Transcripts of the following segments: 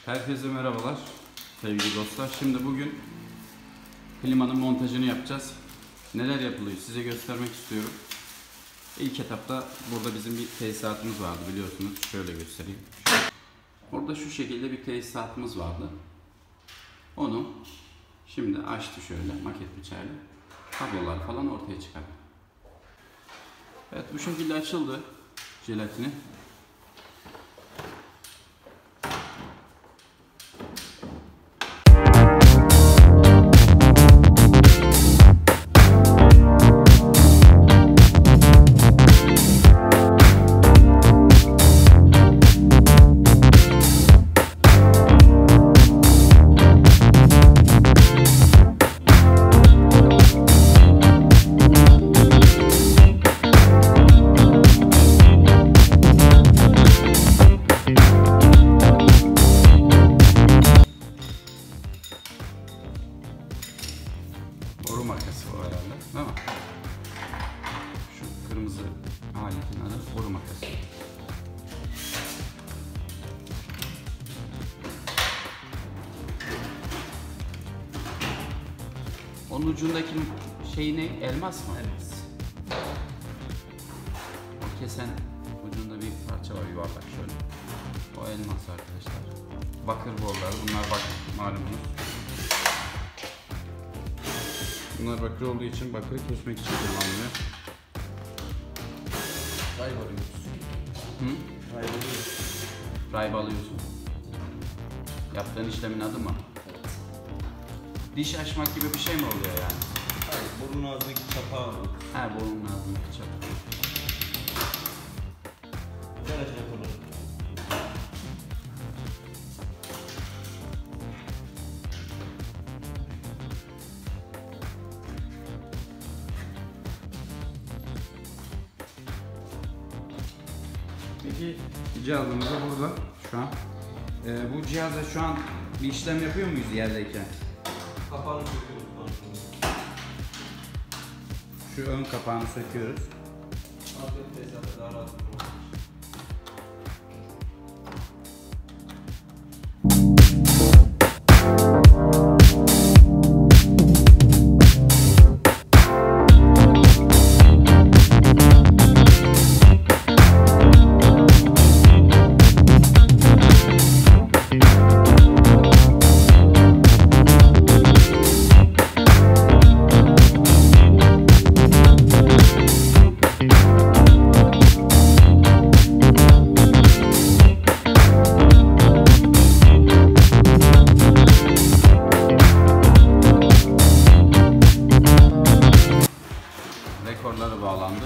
Herkese merhabalar sevgili dostlar. Şimdi bugün klimanın montajını yapacağız. Neler yapılıyor size göstermek istiyorum. İlk etapta burada bizim bir tesisatımız vardı biliyorsunuz. Şöyle göstereyim. Orada şu şekilde bir tesisatımız vardı. Onu şimdi açtı şöyle maket bıçağıyla. Kablolar falan ortaya çıkardı. Evet, bu şekilde açıldı jelatini. Boru makası o herhalde, değil mi? Şu kırmızı aletin adı boru makası. Onun ucundaki şey ne? Elmas mı? Evet. O kesen ucunda bir parça var yuvarlak şöyle. O elmas arkadaşlar. Bakır boruları. Bunlar bakır malumunuz. Bunlar bakır olduğu için bakırı kesmek için kullanılıyor. Ray alıyorsun. Hı? Ray alıyorsun. Ray alıyorsun. Yaptığın işlemin adı mı? Evet. Diş açmak gibi bir şey mi oluyor yani? Hayır, burun ağzındaki çapağı alıyorsun. Her borunun ağzındaki çapağı. Garaj yapalım. Peki cihazımız da burada şu an. Bu cihazda şu an bir işlem yapıyor muyuz yerdeyken? Kapağını söküyoruz. Şu ön kapağını söküyoruz. Afiyet tesisatı daha rahat olur. Rekorları bağlandı.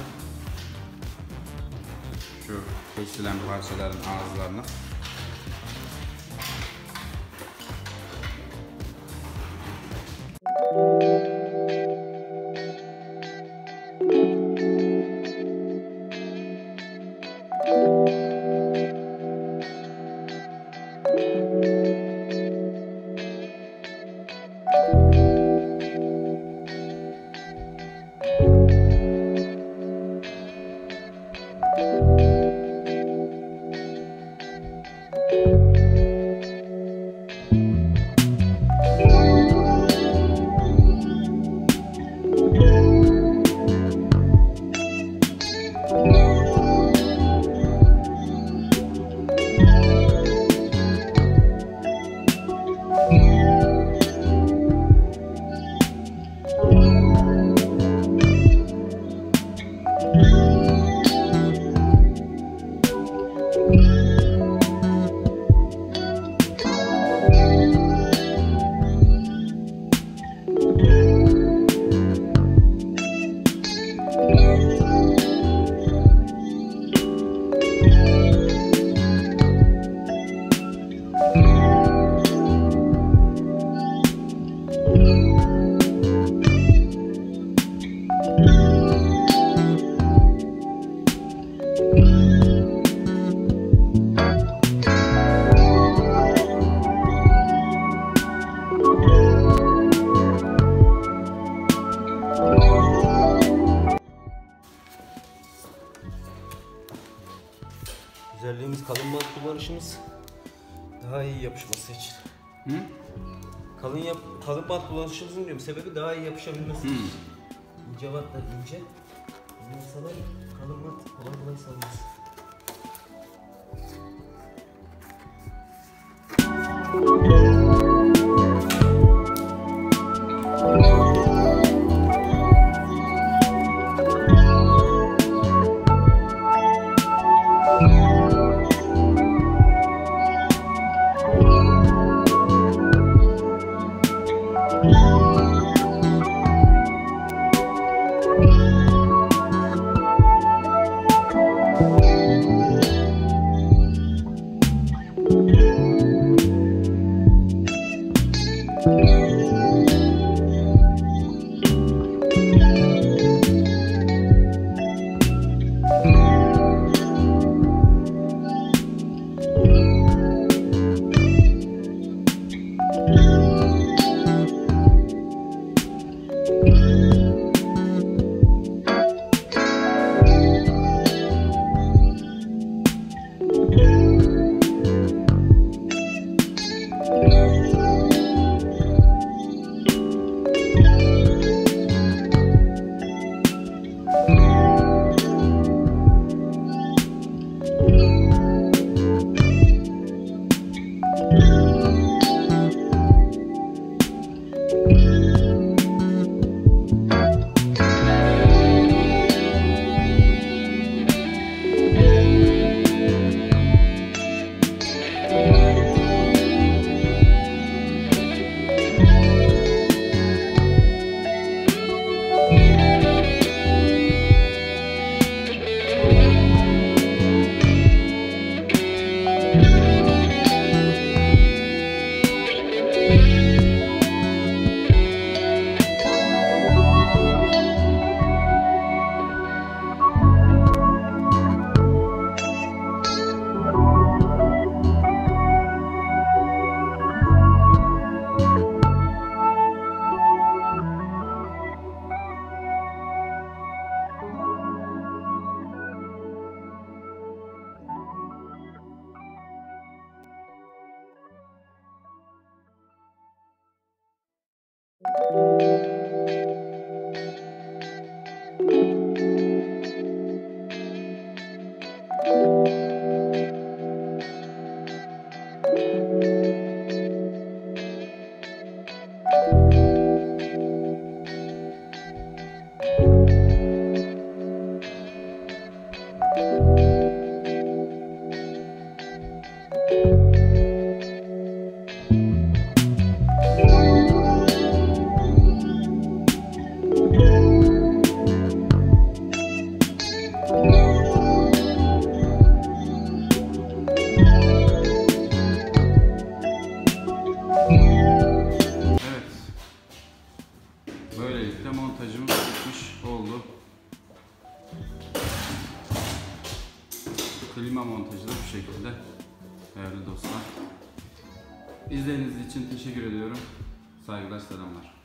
Şu kesilen parçaların ağızlarına. Özelliğimiz kalın bant kullanışımız. Daha iyi yapışması için. Hı? Kalın bant kullanışımızın diyorum sebebi daha iyi yapışabilmesi için. İnce bant da ince. Bunun sana kalın bant kolay kolay salmaz. Böylelikle montajımız bitmiş oldu. Klima montajı da bu şekilde değerli dostlar. İzlediğiniz için teşekkür ediyorum. Saygılar, selamlar.